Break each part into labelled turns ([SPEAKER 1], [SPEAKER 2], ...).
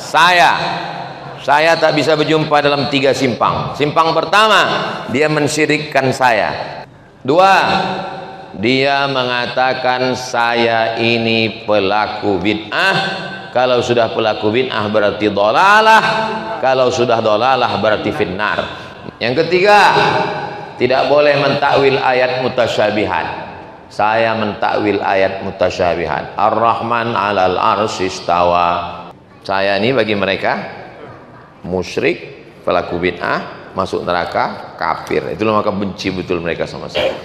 [SPEAKER 1] Saya tak bisa berjumpa dalam 3 simpang. Simpang pertama, dia mensyirikkan saya. 2, dia mengatakan saya ini pelaku bid'ah. Kalau sudah pelaku bid'ah berarti dhalalah. Kalau sudah dhalalah berarti finnar. Yang ketiga, tidak boleh mentakwil ayat mutasyabihat. Saya mentakwil ayat mutasyabihat. Ar-Rahman 'alal arsy istawa. Saya ini bagi mereka musyrik, pelaku bid'ah, masuk neraka, kafir. Itulah maka benci betul mereka sama saya.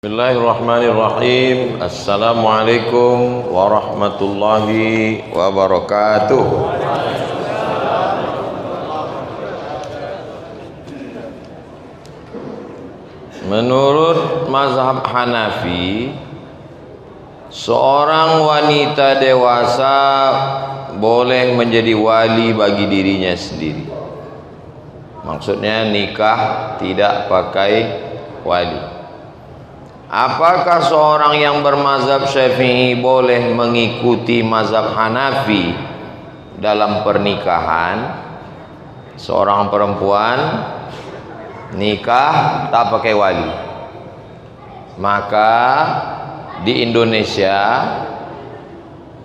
[SPEAKER 1] Bismillahirrahmanirrahim. Assalamualaikum warahmatullahi wabarakatuh. Menurut mazhab Hanafi, seorang wanita dewasa boleh menjadi wali bagi dirinya sendiri. Maksudnya nikah tidak pakai wali. Apakah seorang yang bermazhab Syafi'i boleh mengikuti mazhab Hanafi dalam pernikahan? Seorang perempuan nikah tak pakai wali. Maka di Indonesia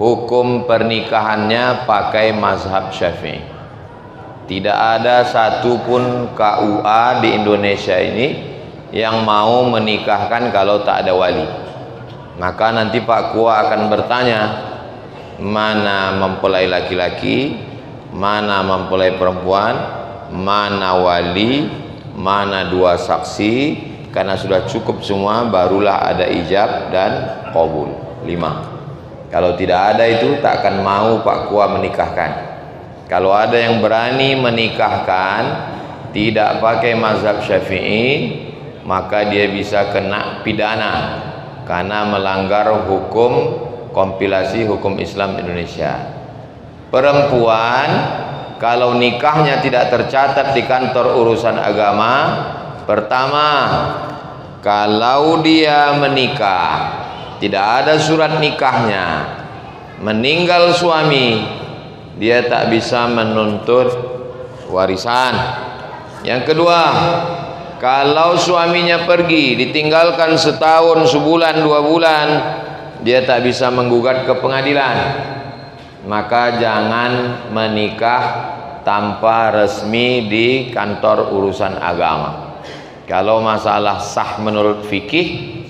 [SPEAKER 1] hukum pernikahannya pakai mazhab Syafi'i. Tidak ada satupun KUA di Indonesia ini yang mau menikahkan kalau tak ada wali. Maka nanti Pak Kua akan bertanya, mana mempelai laki-laki, mana mempelai perempuan, mana wali, mana 2 saksi. Karena sudah cukup semua, barulah ada ijab dan qabul. 5. Kalau tidak ada itu, tak akan mau Pak Kua menikahkan. Kalau ada yang berani menikahkan tidak pakai mazhab Syafi'i, maka dia bisa kena pidana karena melanggar hukum kompilasi hukum Islam Indonesia. Perempuan kalau nikahnya tidak tercatat di kantor urusan agama, pertama, kalau dia menikah tidak ada surat nikahnya, meninggal suami, dia tak bisa menuntut warisan. Yang kedua, kalau suaminya pergi, ditinggalkan setahun, sebulan, 2 bulan, dia tak bisa menggugat ke pengadilan. Maka jangan menikah tanpa resmi di kantor urusan agama. Kalau masalah sah menurut fikih,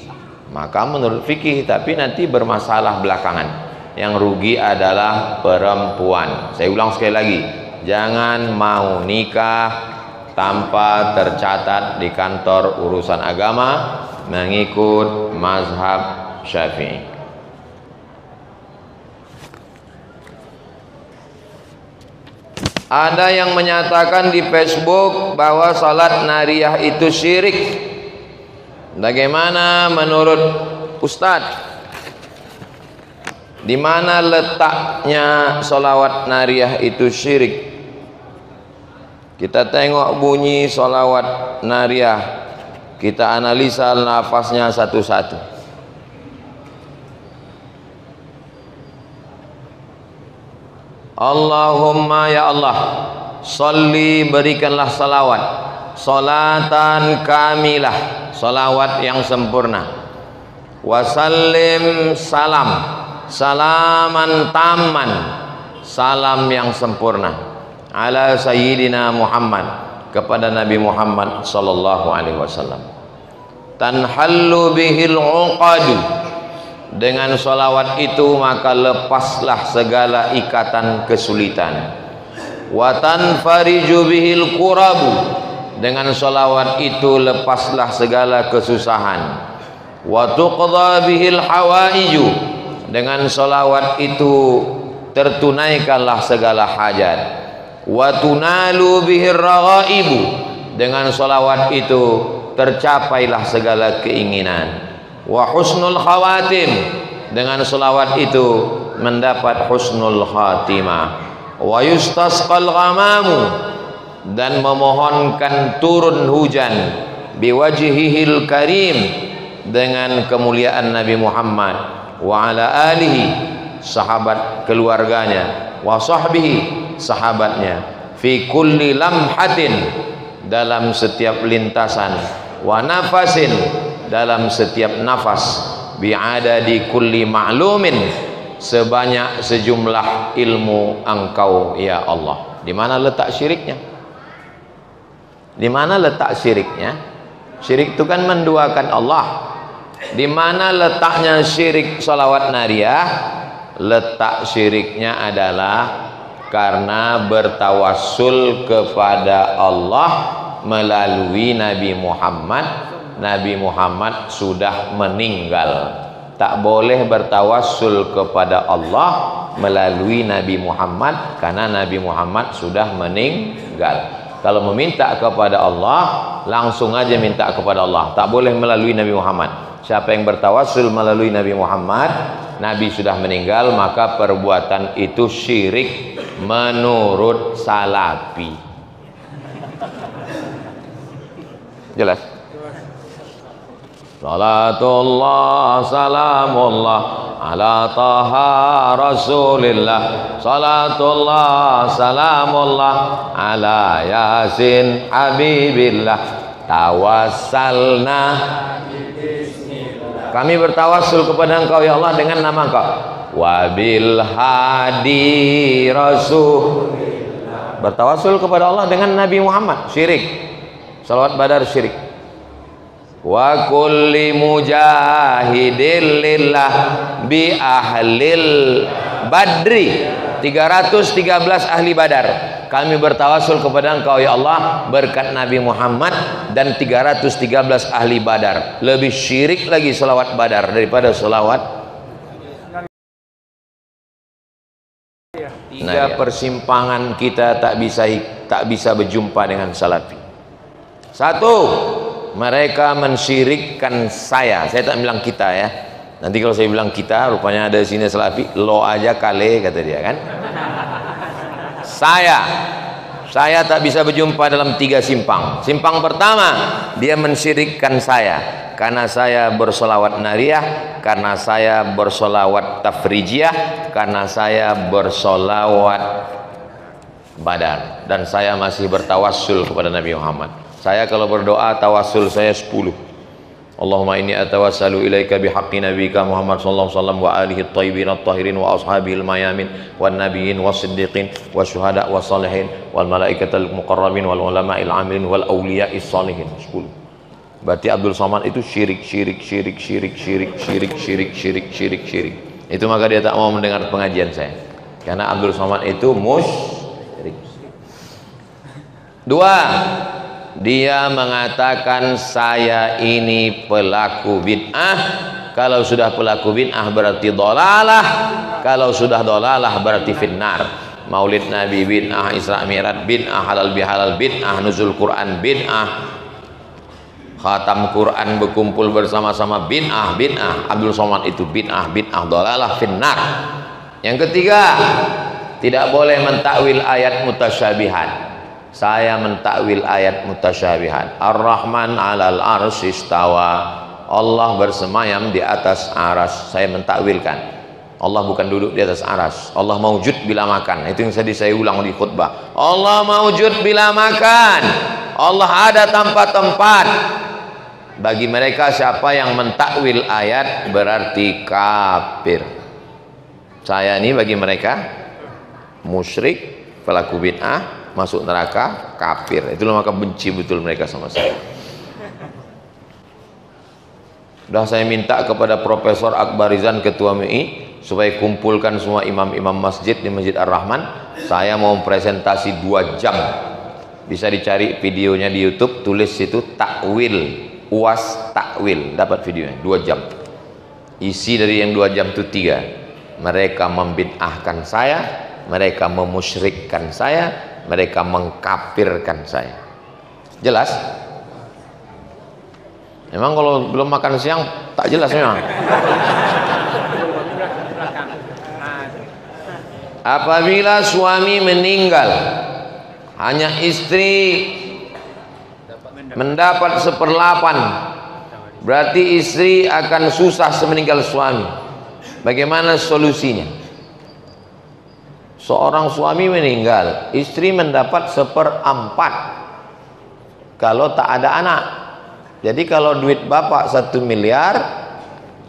[SPEAKER 1] maka menurut fikih, tapi nanti bermasalah belakangan. Yang rugi adalah perempuan. Saya ulang sekali lagi, jangan mau nikah tanpa tercatat di kantor urusan agama mengikut mazhab Syafi'i. Ada yang menyatakan di Facebook bahwa salat nariyah itu syirik. Bagaimana menurut Ustadz? Di mana letaknya salawat nariyah itu syirik? Kita tengok bunyi salawat nariyah, kita analisa nafasnya satu-satu. Allahumma ya Allah, salli, berikanlah salawat, salatan kamilah, salawat yang sempurna. Wasallim, salam, salaman tamman, salam yang sempurna. Ala sayyidina Muhammad, kepada Nabi Muhammad sallallahu alaihi wasallam. Tanhallu bihil uqadu, dengan salawat itu maka lepaslah segala ikatan kesulitan. Wa tanfariju bihil kurabu, dengan salawat itu lepaslah segala kesusahan. Wa tuqdha bihil hawaiju, dengan salawat itu tertunaikanlah segala hajat. Wa tunalu bihir raghaibu, dengan salawat itu tercapailah segala keinginan. Wa husnul khawatim, dengan salawat itu mendapat husnul khatimah. wa yustasqal ghamamu, dan memohonkan turun hujan, biwajhihil karim, dengan kemuliaan Nabi Muhammad, wa ala alihi, sahabat keluarganya, wa sahbihi, sahabatnya, fi kulli lamhatin, dalam setiap lintasan, wa nafasin, dalam setiap nafas, bi'adadi kulli ma'lumin, sebanyak sejumlah ilmu engkau ya Allah. Di mana letak syiriknya? Di mana letak syiriknya? Syirik itu kan menduakan Allah. Di mana letaknya syirik salawat nariyah? Letak syiriknya adalah karena bertawassul kepada Allah melalui Nabi Muhammad. Nabi Muhammad sudah meninggal. Tak boleh bertawassul kepada Allah melalui Nabi Muhammad karena Nabi Muhammad sudah meninggal. Kalau meminta kepada Allah, langsung aja minta kepada Allah, tak boleh melalui Nabi Muhammad. Siapa yang bertawassul melalui Nabi Muhammad, Nabi sudah meninggal, maka perbuatan itu syirik menurut Salafi. Jelas? Salatullah salamullah ala taha rasulillah, salatullah salamullah ala yasin habibillah, tawassalna, kami bertawassul kepada engkau ya Allah dengan nama engkau, wabil hadi rasul, bertawassul kepada Allah dengan Nabi Muhammad, syirik. Salawat badar syirik. Wa kulli mujahidin lillah bi ahlil badri, 313 ahli badar, kami bertawassul kepada engkau ya Allah berkat Nabi Muhammad dan 313 ahli badar. Lebih syirik lagi selawat badar daripada selawat. Tiga persimpangan kita tak bisa berjumpa dengan Salafi. Satu, mereka mensyirikkan saya tak bilang kita ya. Nanti kalau saya bilang kita, rupanya ada di sini Salafi, lo aja kale, kata dia kan. Saya tak bisa berjumpa dalam tiga simpang. Simpang pertama, dia mensyirikkan saya karena saya bersolawat nariyah, karena saya bersolawat tafrijiyah, karena saya bersolawat badar, dan saya masih bertawassul kepada Nabi Muhammad. Saya kalau berdoa tawassul saya 10. Allahumma inni atawassalu ilaika bihaqqi nabiyika Muhammad sallallahu alaihi wasallam wa alihi at-thayyibin at-tahirin wa ashabihi al-mayamin wan nabiyyin was-siddiqin wasyuhada was-salihin wal malaikatil muqarrabin wal ulama'il amilin wal awliya'is salihin. 10. Berarti Abdul Somad itu syirik. Itu maka dia tak mau mendengar pengajian saya. Karena Abdul Somad itu musyrik. 2. Dia mengatakan saya ini pelaku bid'ah. Kalau sudah pelaku bid'ah berarti dolalah. Kalau sudah dolalah berarti finnar. Maulid Nabi bid'ah, Isra Mi'raj bid'ah, halal bihalal bid'ah, nuzul Quran bid'ah, khatam Quran berkumpul bersama-sama bid'ah. Abdul Somad itu bid'ah dolalah finnar. Yang ketiga, tidak boleh mentakwil ayat mutasyabihat. Saya mentakwil ayat mutasyabihat. Ar-Rahman 'alal arsy istawa. Allah bersemayam di atas aras. Saya mentakwilkan. Allah bukan duduk di atas aras. Allah maujud bila makan. Itu yang tadi saya ulang di khutbah. Allah maujud bila makan. Allah ada tanpa tempat. Bagi mereka siapa yang mentakwil ayat berarti kafir. Saya ini bagi mereka musyrik, pelaku bid'ah, masuk neraka, kafir. Itulah maka benci betul mereka sama saya. Sudah saya minta kepada Profesor Akbarizan Ketua MUI supaya kumpulkan semua imam-imam masjid di Masjid Ar-Rahman. Saya mau presentasi 2 jam. Bisa dicari videonya di YouTube, tulis situ takwil, UAS takwil, dapat videonya 2 jam. Isi dari yang 2 jam itu 3. Mereka membid'ahkan saya, mereka memusyrikkan saya, mereka mengkafirkan saya. Jelas? Memang kalau belum makan siang tak jelas memang. Apabila suami meninggal, hanya istri mendapat 1/8, berarti istri akan susah semeninggal suami. Bagaimana solusinya? Seorang suami meninggal, istri mendapat 1/4 kalau tak ada anak. Jadi kalau duit bapak 1 miliar,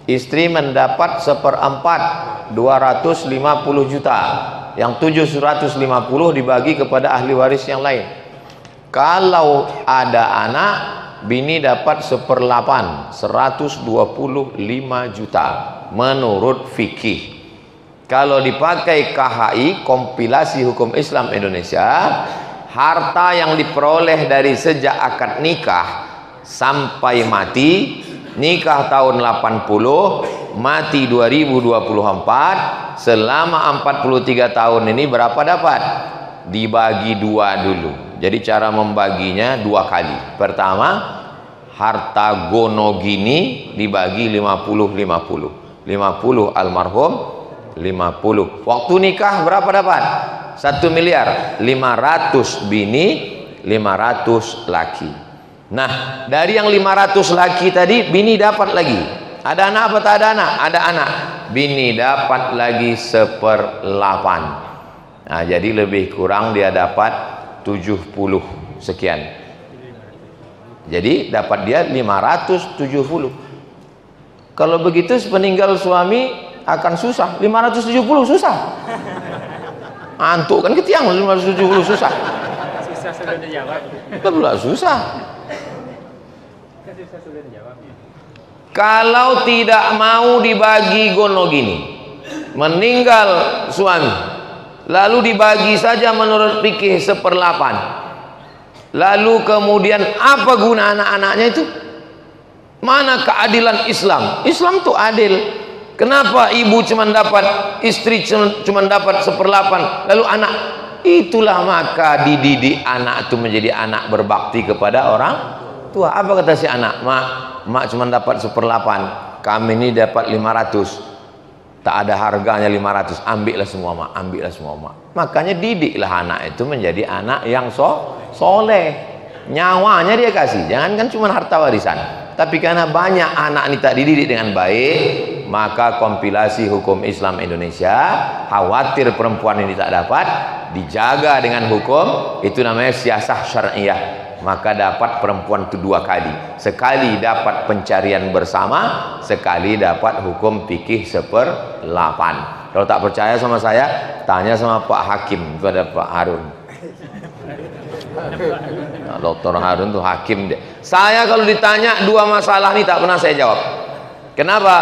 [SPEAKER 1] istri mendapat 1/4, 250 juta. Yang 750 dibagi kepada ahli waris yang lain. Kalau ada anak, bini dapat 1/8, 125 juta menurut fikih. Kalau dipakai KHI, kompilasi hukum Islam Indonesia, harta yang diperoleh dari sejak akad nikah sampai mati, nikah tahun 80, mati 2024, selama 43 tahun ini berapa dapat? Dibagi 2 dulu. Jadi cara membaginya 2 kali. Pertama, harta gonogini dibagi 50-50. 50 almarhum, 50. Waktu nikah berapa dapat? 1 miliar. 500 bini, 500 laki. Nah, dari yang 500 laki tadi, bini dapat lagi. Ada anak apa tak ada anak? Ada anak. Bini dapat lagi 1/8. Nah, jadi lebih kurang dia dapat 70 sekian. Jadi dapat dia 570. Kalau begitu sepeninggal suami akan susah. 570 susah. Antuk kan ketiang 570 susah.
[SPEAKER 2] Susah sudah dijawab.
[SPEAKER 1] Betul susah. Kalau tidak mau dibagi gonogini, meninggal suami, lalu dibagi saja menurut fikih 1/8, lalu kemudian apa guna anak-anaknya itu? Mana keadilan Islam? Islam tuh adil. Kenapa ibu cuma dapat, istri cuma dapat 1/8, lalu anak? Itulah maka dididik anak itu menjadi anak berbakti kepada orang tua. Apa kata si anak? Mak cuma dapat 1/8, kami ini dapat 500, tak ada harganya 500, ambillah semua mak, ambillah semua mak. Makanya didiklah anak itu menjadi anak yang soleh, nyawanya dia kasih, jangan kan cuma harta warisan. Tapi karena banyak anak ini tak dididik dengan baik, maka kompilasi hukum Islam Indonesia khawatir perempuan ini tak dapat dijaga dengan hukum, itu namanya siasah syariah. Maka dapat perempuan itu 2 kali, sekali dapat pencarian bersama, sekali dapat hukum fikih 1/8. Kalau tak percaya sama saya, tanya sama Pak Hakim, itu ada Pak Harun. Nah, Dr. Harun tuh hakim deh. Saya kalau ditanya 2 masalah ini tak pernah saya jawab. Kenapa?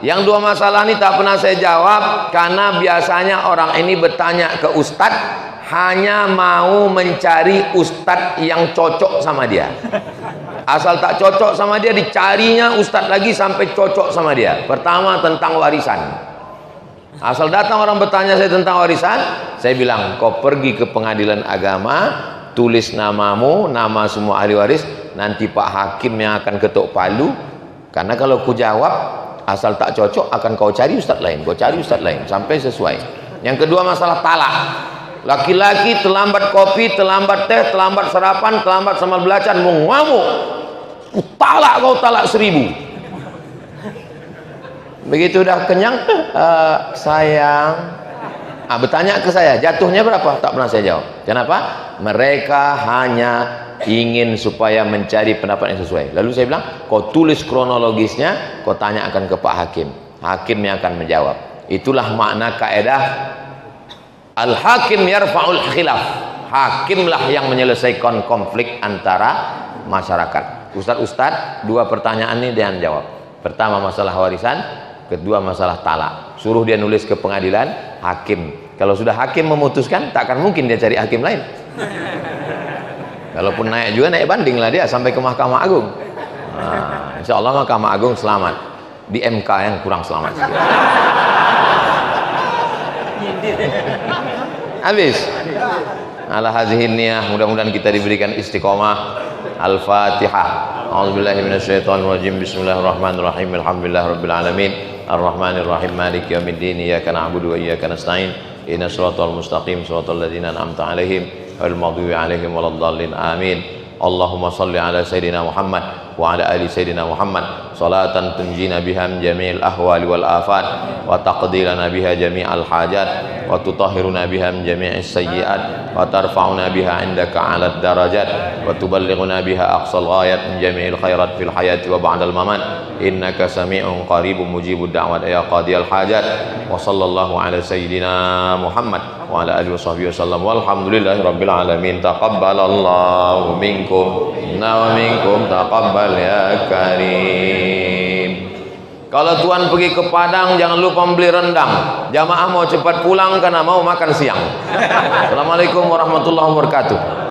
[SPEAKER 1] Yang 2 masalah ini tak pernah saya jawab karena biasanya orang ini bertanya ke ustadz hanya mau mencari ustadz yang cocok sama dia. Asal tak cocok sama dia, dicarinya ustadz lagi sampai cocok sama dia. Pertama tentang warisan. Asal datang orang bertanya saya tentang warisan, saya bilang kau pergi ke pengadilan agama, tulis namamu, nama semua ahli waris, nanti Pak Hakim yang akan ketuk palu. Karena kalau ku jawab asal tak cocok, akan kau cari ustadz lain, kau cari ustadz lain sampai sesuai. Yang kedua masalah talak. Laki-laki terlambat kopi, terlambat teh, terlambat sarapan, terlambat sambal belacan, mau ngamuk, talak kau, talak 1000. Begitu udah kenyang, sayang, bertanya ke saya jatuhnya berapa, tak pernah saya jawab. Kenapa? Mereka hanya ingin supaya mencari pendapat yang sesuai. Lalu saya bilang, kau tulis kronologisnya, kau tanyakan ke Pak Hakim, Hakim yang akan menjawab. Itulah makna kaedah Al-Hakim yarfa'ul khilaf. Hakimlah yang menyelesaikan konflik antara masyarakat. Ustadz, 2 pertanyaan ini dia jawab. Pertama masalah warisan, kedua masalah talak. Suruh dia nulis ke pengadilan, hakim. Kalau sudah hakim memutuskan, tak akan mungkin dia cari hakim lain. Kalaupun naik juga, naik banding lah dia sampai ke Mahkamah Agung. Nah, insya Allah Mahkamah Agung selamat. Di MK yang kurang selamat. Habis. Ala hadhihi niyah, mudah-mudahan kita diberikan istiqomah. Al-Fatihah. A'udzubillahi minasyaitonir rajim. Bismillahirrahmanirrahim. Alhamdulillahirabbil alamin. Arrahmanirrahim. Maliki yaumiddin. Iyyaka na'budu wa iyyaka nasta'in. Inna siratal mustaqim siratal ladzina an'amta 'alaihim ghairil maghdubi 'alaihim waladdallin. Amin. Allahumma salli ala Sayyidina Muhammad wa ala ali Sayyidina Muhammad salatan tunjina biha min jami'il ahwali wal afat wa taqdilana biha jami'al hajat wa tutahhiruna biha min jami'is sayyi'at wa tarfa'una biha 'indaka 'alad darajat wa tuballighuna biha aqsal ghayat min jami'il khairat fil hayati wa ba'dal mamat innaka sami'un qaribun mujibud da'wat ya qadiyal hajat. Wa sallallahu ala Sayyidina Muhammad wa ala alihi washabbihi wasallam walhamdulillahi rabbil alamin. Taqabbalallahu minkum wa minkum taqabbal ya karim. Kalau tuan pergi ke Padang jangan lupa beli rendang. Jamaah mau cepat pulang karena mau makan siang. Assalamualaikum warahmatullahi wabarakatuh.